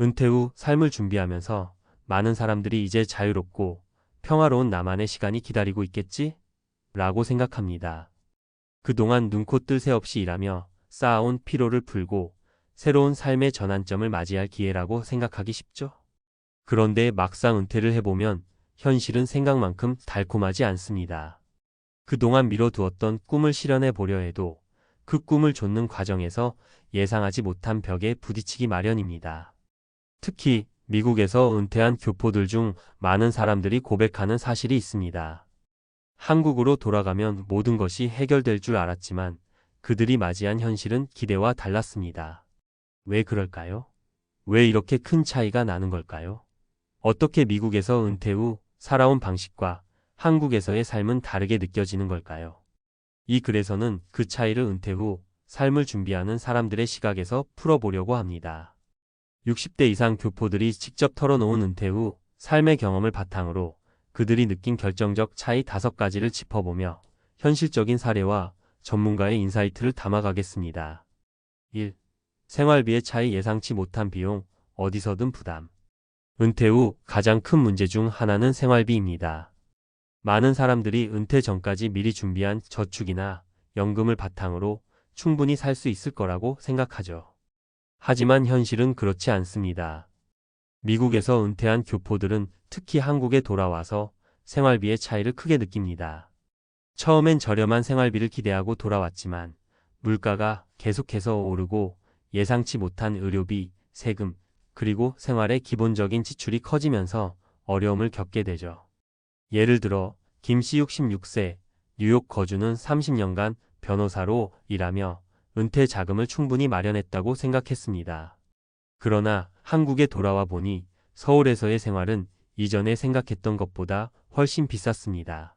은퇴 후 삶을 준비하면서 많은 사람들이 이제 자유롭고 평화로운 나만의 시간이 기다리고 있겠지? 라고 생각합니다. 그동안 눈코 뜰 새 없이 일하며 쌓아온 피로를 풀고 새로운 삶의 전환점을 맞이할 기회라고 생각하기 쉽죠? 그런데 막상 은퇴를 해보면 현실은 생각만큼 달콤하지 않습니다. 그동안 미뤄두었던 꿈을 실현해 보려 해도 그 꿈을 좇는 과정에서 예상하지 못한 벽에 부딪히기 마련입니다. 특히 미국에서 은퇴한 교포들 중 많은 사람들이 고백하는 사실이 있습니다. 한국으로 돌아가면 모든 것이 해결될 줄 알았지만 그들이 맞이한 현실은 기대와 달랐습니다. 왜 그럴까요? 왜 이렇게 큰 차이가 나는 걸까요? 어떻게 미국에서 은퇴 후 살아온 방식과 한국에서의 삶은 다르게 느껴지는 걸까요? 이 글에서는 그 차이를 은퇴 후 삶을 준비하는 사람들의 시각에서 풀어보려고 합니다. 60대 이상 교포들이 직접 털어놓은 은퇴 후 삶의 경험을 바탕으로 그들이 느낀 결정적 차이 5가지를 짚어보며 현실적인 사례와 전문가의 인사이트를 담아가겠습니다. 1. 생활비의 차이. 예상치 못한 비용, 어디서든 부담. 은퇴 후 가장 큰 문제 중 하나는 생활비입니다. 많은 사람들이 은퇴 전까지 미리 준비한 저축이나 연금을 바탕으로 충분히 살 수 있을 거라고 생각하죠. 하지만 현실은 그렇지 않습니다. 미국에서 은퇴한 교포들은 특히 한국에 돌아와서 생활비의 차이를 크게 느낍니다. 처음엔 저렴한 생활비를 기대하고 돌아왔지만 물가가 계속해서 오르고 예상치 못한 의료비, 세금, 그리고 생활의 기본적인 지출이 커지면서 어려움을 겪게 되죠. 예를 들어 김 씨 66세, 뉴욕 거주는 30년간 변호사로 일하며 은퇴 자금을 충분히 마련했다고 생각했습니다. 그러나 한국에 돌아와 보니 서울에서의 생활은 이전에 생각했던 것보다 훨씬 비쌌습니다.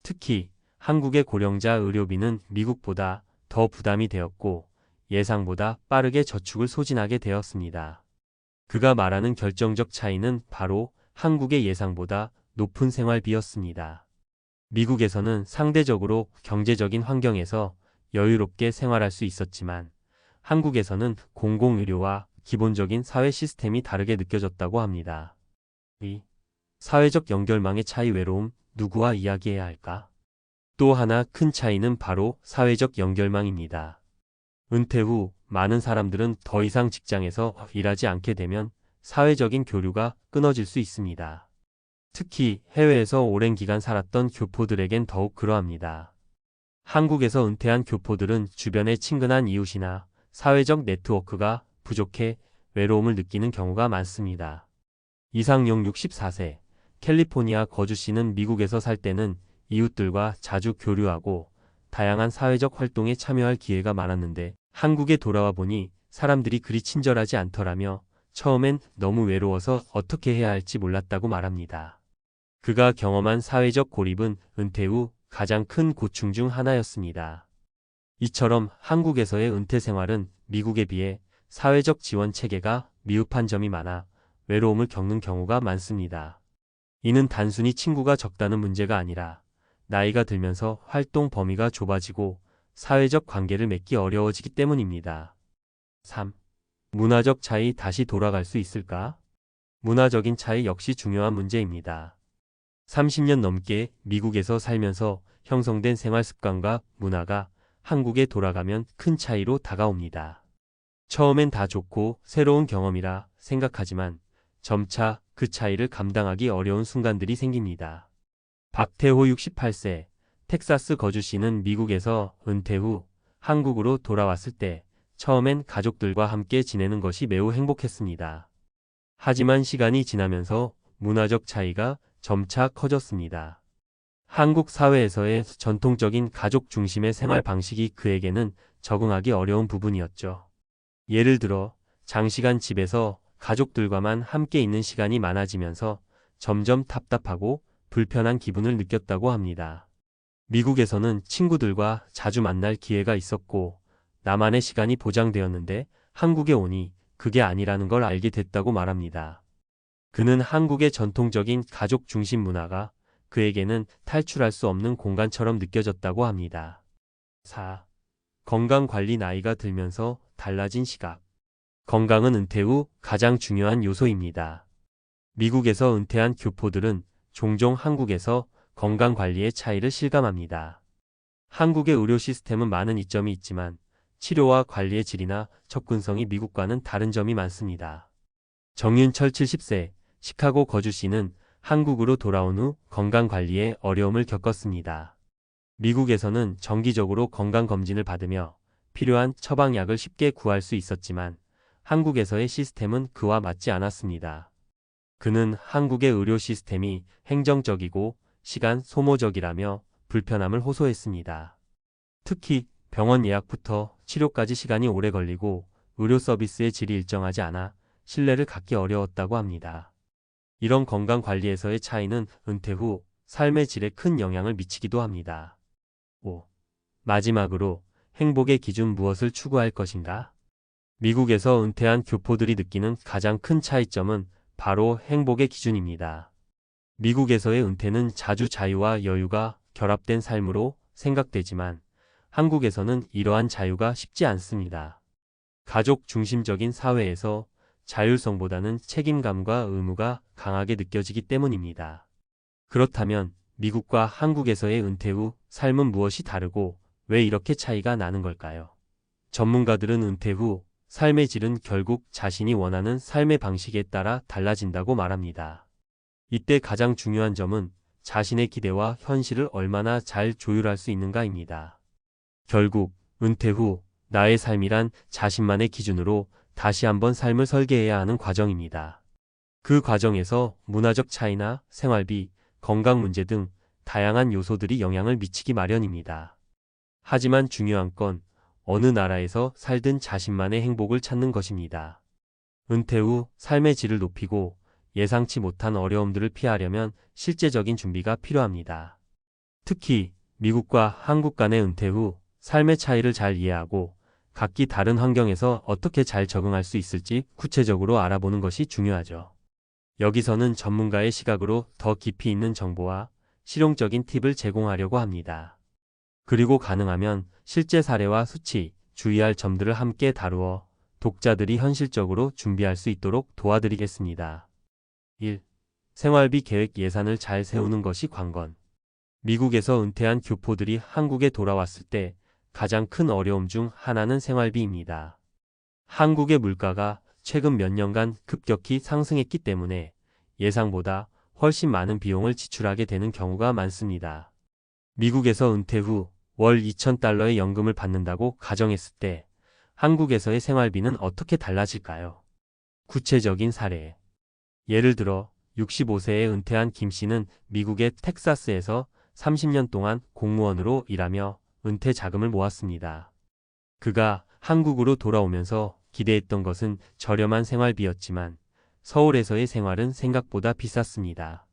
특히 한국의 고령자 의료비는 미국보다 더 부담이 되었고 예상보다 빠르게 저축을 소진하게 되었습니다. 그가 말하는 결정적 차이는 바로 한국의 예상보다 높은 생활비였습니다. 미국에서는 상대적으로 경제적인 환경에서 여유롭게 생활할 수 있었지만 한국에서는 공공의료와 기본적인 사회 시스템이 다르게 느껴졌다고 합니다. 2. 사회적 연결망의 차이. 외로움, 누구와 이야기해야 할까? 또 하나 큰 차이는 바로 사회적 연결망입니다. 은퇴 후 많은 사람들은 더 이상 직장에서 일하지 않게 되면 사회적인 교류가 끊어질 수 있습니다. 특히 해외에서 오랜 기간 살았던 교포들에겐 더욱 그러합니다. 한국에서 은퇴한 교포들은 주변의 친근한 이웃이나 사회적 네트워크가 부족해 외로움을 느끼는 경우가 많습니다. 이상용 64세, 캘리포니아 거주 씨는 미국에서 살 때는 이웃들과 자주 교류하고 다양한 사회적 활동에 참여할 기회가 많았는데 한국에 돌아와 보니 사람들이 그리 친절하지 않더라며 처음엔 너무 외로워서 어떻게 해야 할지 몰랐다고 말합니다. 그가 경험한 사회적 고립은 은퇴 후 가장 큰 고충 중 하나였습니다. 이처럼 한국에서의 은퇴 생활은 미국에 비해 사회적 지원 체계가 미흡한 점이 많아 외로움을 겪는 경우가 많습니다. 이는 단순히 친구가 적다는 문제가 아니라 나이가 들면서 활동 범위가 좁아지고 사회적 관계를 맺기 어려워지기 때문입니다. 3. 문화적 차이. 다시 돌아갈 수 있을까? 문화적인 차이 역시 중요한 문제입니다. 30년 넘게 미국에서 살면서 형성된 생활 습관과 문화가 한국에 돌아가면 큰 차이로 다가옵니다. 처음엔 다 좋고 새로운 경험이라 생각하지만 점차 그 차이를 감당하기 어려운 순간들이 생깁니다. 박태호 68세, 텍사스 거주 씨는 미국에서 은퇴 후 한국으로 돌아왔을 때 처음엔 가족들과 함께 지내는 것이 매우 행복했습니다. 하지만 시간이 지나면서 문화적 차이가 점차 커졌습니다. 한국 사회에서의 전통적인 가족 중심의 생활 방식이 그에게는 적응하기 어려운 부분이었죠. 예를 들어 장시간 집에서 가족들과만 함께 있는 시간이 많아지면서 점점 답답하고 불편한 기분을 느꼈다고 합니다. 미국에서는 친구들과 자주 만날 기회가 있었고 나만의 시간이 보장되었는데 한국에 오니 그게 아니라는 걸 알게 됐다고 말합니다. 그는 한국의 전통적인 가족 중심 문화가 그에게는 탈출할 수 없는 공간처럼 느껴졌다고 합니다. 4. 건강관리. 나이가 들면서 달라진 시각. 건강은 은퇴 후 가장 중요한 요소입니다. 미국에서 은퇴한 교포들은 종종 한국에서 건강관리의 차이를 실감합니다. 한국의 의료 시스템은 많은 이점이 있지만 치료와 관리의 질이나 접근성이 미국과는 다른 점이 많습니다. 정윤철 70세, 시카고 거주시는 한국으로 돌아온 후 건강관리에 어려움을 겪었습니다. 미국에서는 정기적으로 건강검진을 받으며 필요한 처방약을 쉽게 구할 수 있었지만 한국에서의 시스템은 그와 맞지 않았습니다. 그는 한국의 의료 시스템이 행정적이고 시간 소모적이라며 불편함을 호소했습니다. 특히 병원 예약부터 치료까지 시간이 오래 걸리고 의료 서비스의 질이 일정하지 않아 신뢰를 갖기 어려웠다고 합니다. 이런 건강관리에서의 차이는 은퇴 후 삶의 질에 큰 영향을 미치기도 합니다. 5. 마지막으로 행복의 기준 무엇을 추구할 것인가? 미국에서 은퇴한 교포들이 느끼는 가장 큰 차이점은 바로 행복의 기준입니다. 미국에서의 은퇴는 자주 자유와 여유가 결합된 삶으로 생각되지만 한국에서는 이러한 자유가 쉽지 않습니다. 가족 중심적인 사회에서 자율성보다는 책임감과 의무가 강하게 느껴지기 때문입니다. 그렇다면 미국과 한국에서의 은퇴 후 삶은 무엇이 다르고 왜 이렇게 차이가 나는 걸까요? 전문가들은 은퇴 후 삶의 질은 결국 자신이 원하는 삶의 방식에 따라 달라진다고 말합니다. 이때 가장 중요한 점은 자신의 기대와 현실을 얼마나 잘 조율할 수 있는가입니다. 결국 은퇴 후 나의 삶이란 자신만의 기준으로 다시 한번 삶을 설계해야 하는 과정입니다. 그 과정에서 문화적 차이나 생활비, 건강 문제 등 다양한 요소들이 영향을 미치기 마련입니다. 하지만 중요한 건 어느 나라에서 살든 자신만의 행복을 찾는 것입니다. 은퇴 후 삶의 질을 높이고 예상치 못한 어려움들을 피하려면 실제적인 준비가 필요합니다. 특히 미국과 한국 간의 은퇴 후 삶의 차이를 잘 이해하고 각기 다른 환경에서 어떻게 잘 적응할 수 있을지 구체적으로 알아보는 것이 중요하죠. 여기서는 전문가의 시각으로 더 깊이 있는 정보와 실용적인 팁을 제공하려고 합니다. 그리고 가능하면 실제 사례와 수치, 주의할 점들을 함께 다루어 독자들이 현실적으로 준비할 수 있도록 도와드리겠습니다. 1. 생활비 계획 예산을 잘 세우는 것이 관건. 미국에서 은퇴한 교포들이 한국에 돌아왔을 때 가장 큰 어려움 중 하나는 생활비입니다. 한국의 물가가 최근 몇 년간 급격히 상승했기 때문에 예상보다 훨씬 많은 비용을 지출하게 되는 경우가 많습니다. 미국에서 은퇴 후 월 2,000달러의 연금을 받는다고 가정했을 때 한국에서의 생활비는 어떻게 달라질까요? 구체적인 사례. 예를 들어 65세에 은퇴한 김 씨는 미국의 텍사스에서 30년 동안 공무원으로 일하며 은퇴 자금을 모았습니다. 그가 한국으로 돌아오면서 기대했던 것은 저렴한 생활비였지만 서울에서의 생활은 생각보다 비쌌습니다.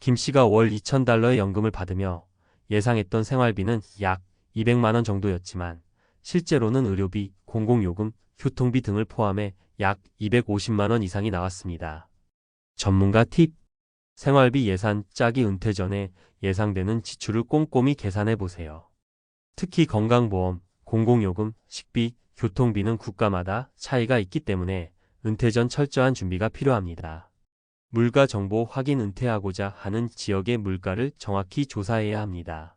김 씨가 월 2,000달러의 연금을 받으며 예상했던 생활비는 약 200만 원 정도였지만 실제로는 의료비, 공공요금, 교통비 등을 포함해 약 250만 원 이상이 나왔습니다. 전문가 팁. 생활비 예산 짜기 은퇴 전에 예상되는 지출을 꼼꼼히 계산해 보세요. 특히 건강보험, 공공요금, 식비, 교통비는 국가마다 차이가 있기 때문에 은퇴 전 철저한 준비가 필요합니다. 물가 정보 확인. 은퇴하고자 하는 지역의 물가를 정확히 조사해야 합니다.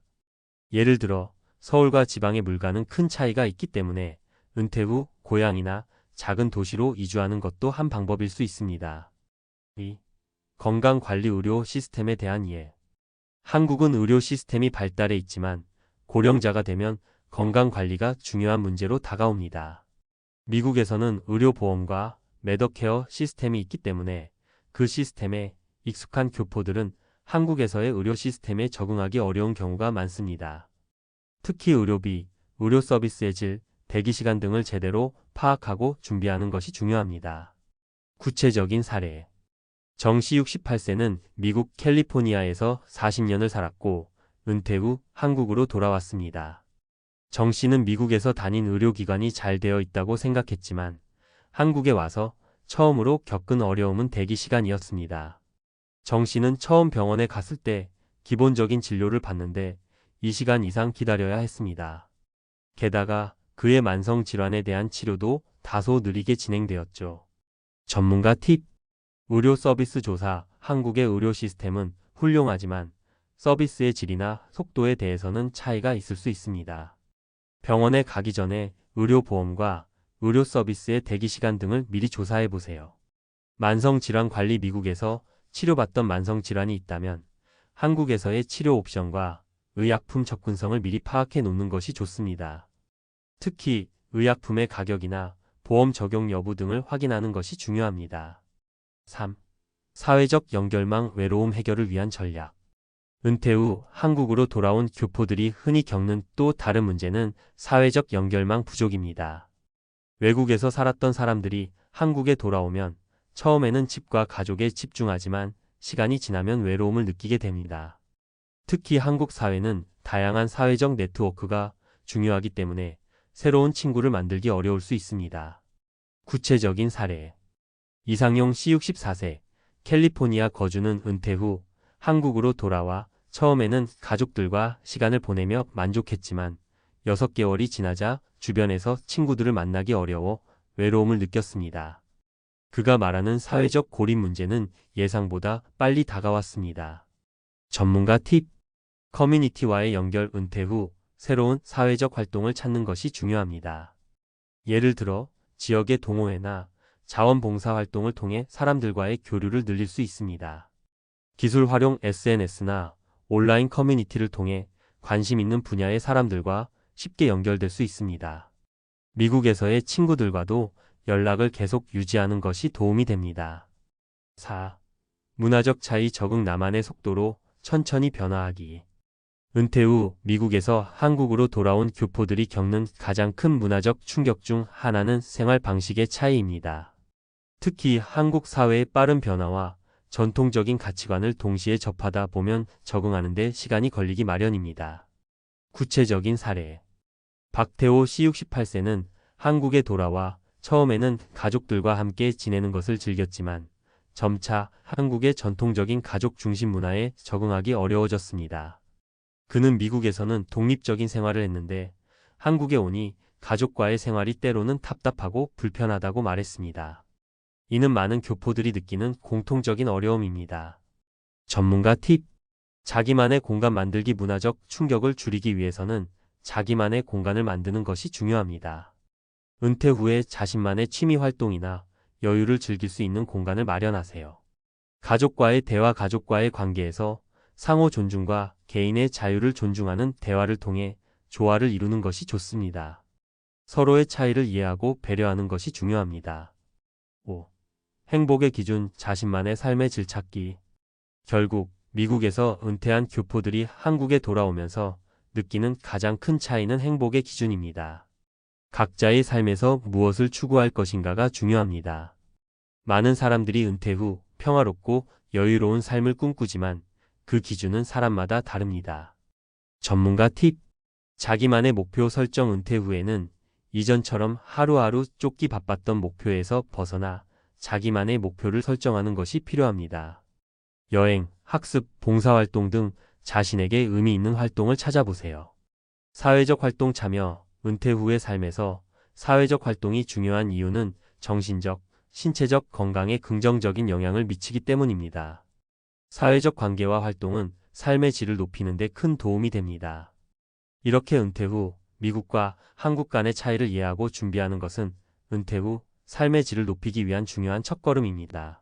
예를 들어 서울과 지방의 물가는 큰 차이가 있기 때문에 은퇴 후 고향이나 작은 도시로 이주하는 것도 한 방법일 수 있습니다. 2. 건강관리 의료 시스템에 대한 이해. 한국은 의료 시스템이 발달해 있지만 고령자가 되면 건강관리가 중요한 문제로 다가옵니다. 미국에서는 의료보험과 메더케어 시스템이 있기 때문에 그 시스템에 익숙한 교포들은 한국에서의 의료 시스템에 적응하기 어려운 경우가 많습니다. 특히 의료비, 의료 서비스의 질, 대기시간 등을 제대로 파악하고 준비하는 것이 중요합니다. 구체적인 사례. 정씨 68세는 미국 캘리포니아에서 40년을 살았고 은퇴 후 한국으로 돌아왔습니다. 정씨는 미국에서 다닌 의료기관이 잘 되어 있다고 생각했지만 한국에 와서 처음으로 겪은 어려움은 대기 시간이었습니다. 정씨는 처음 병원에 갔을 때 기본적인 진료를 받는데 2시간 이상 기다려야 했습니다. 게다가 그의 만성 질환에 대한 치료도 다소 느리게 진행되었죠. 전문가 팁. 의료 서비스 조사. 한국의 의료 시스템은 훌륭하지만 서비스의 질이나 속도에 대해서는 차이가 있을 수 있습니다. 병원에 가기 전에 의료보험과 의료 서비스의 대기시간 등을 미리 조사해 보세요. 만성질환 관리. 미국에서 치료받던 만성질환이 있다면 한국에서의 치료 옵션과 의약품 접근성을 미리 파악해 놓는 것이 좋습니다. 특히 의약품의 가격이나 보험 적용 여부 등을 확인하는 것이 중요합니다. 3. 사회적 연결망. 외로움 해결을 위한 전략. 은퇴 후 한국으로 돌아온 교포들이 흔히 겪는 또 다른 문제는 사회적 연결망 부족입니다. 외국에서 살았던 사람들이 한국에 돌아오면 처음에는 집과 가족에 집중하지만 시간이 지나면 외로움을 느끼게 됩니다. 특히 한국 사회는 다양한 사회적 네트워크가 중요하기 때문에 새로운 친구를 만들기 어려울 수 있습니다. 구체적인 사례. 이상용 씨 64세, 캘리포니아 거주는 은퇴 후 한국으로 돌아와 처음에는 가족들과 시간을 보내며 만족했지만 6개월이 지나자 주변에서 친구들을 만나기 어려워 외로움을 느꼈습니다. 그가 말하는 사회적 고립 문제는 예상보다 빨리 다가왔습니다. 전문가 팁. 커뮤니티와의 연결. 은퇴 후 새로운 사회적 활동을 찾는 것이 중요합니다. 예를 들어 지역의 동호회나 자원봉사 활동을 통해 사람들과의 교류를 늘릴 수 있습니다. 기술 활용. SNS나 온라인 커뮤니티를 통해 관심 있는 분야의 사람들과 쉽게 연결될 수 있습니다. 미국에서의 친구들과도 연락을 계속 유지하는 것이 도움이 됩니다. 4. 문화적 차이 적응. 나만의 속도로 천천히 변화하기. 은퇴 후 미국에서 한국으로 돌아온 교포들이 겪는 가장 큰 문화적 충격 중 하나는 생활 방식의 차이입니다. 특히 한국 사회의 빠른 변화와 전통적인 가치관을 동시에 접하다 보면 적응하는 데 시간이 걸리기 마련입니다. 구체적인 사례. 박태호 씨 68세는 한국에 돌아와 처음에는 가족들과 함께 지내는 것을 즐겼지만 점차 한국의 전통적인 가족 중심 문화에 적응하기 어려워졌습니다. 그는 미국에서는 독립적인 생활을 했는데 한국에 오니 가족과의 생활이 때로는 답답하고 불편하다고 말했습니다. 이는 많은 교포들이 느끼는 공통적인 어려움입니다. 전문가 팁. 자기만의 공간 만들기. 문화적 충격을 줄이기 위해서는 자기만의 공간을 만드는 것이 중요합니다. 은퇴 후에 자신만의 취미 활동이나 여유를 즐길 수 있는 공간을 마련하세요. 가족과의 대화. 가족과의 관계에서 상호 존중과 개인의 자유를 존중하는 대화를 통해 조화를 이루는 것이 좋습니다. 서로의 차이를 이해하고 배려하는 것이 중요합니다. 5. 행복의 기준. 자신만의 삶의 질 찾기. 결국 미국에서 은퇴한 교포들이 한국에 돌아오면서 느끼는 가장 큰 차이는 행복의 기준입니다. 각자의 삶에서 무엇을 추구할 것인가가 중요합니다. 많은 사람들이 은퇴 후 평화롭고 여유로운 삶을 꿈꾸지만 그 기준은 사람마다 다릅니다. 전문가 팁. 자기만의 목표 설정. 은퇴 후에는 이전처럼 하루하루 쫓기 바빴던 목표에서 벗어나 자기만의 목표를 설정하는 것이 필요합니다. 여행, 학습, 봉사활동 등 자신에게 의미 있는 활동을 찾아보세요. 사회적 활동 참여. 은퇴 후의 삶에서 사회적 활동이 중요한 이유는 정신적, 신체적 건강에 긍정적인 영향을 미치기 때문입니다. 사회적 관계와 활동은 삶의 질을 높이는 데 큰 도움이 됩니다. 이렇게 은퇴 후 미국과 한국 간의 차이를 이해하고 준비하는 것은 은퇴 후 삶의 질을 높이기 위한 중요한 첫걸음입니다.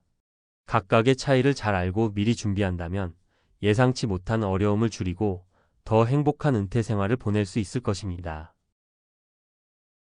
각각의 차이를 잘 알고 미리 준비한다면 예상치 못한 어려움을 줄이고 더 행복한 은퇴 생활을 보낼 수 있을 것입니다.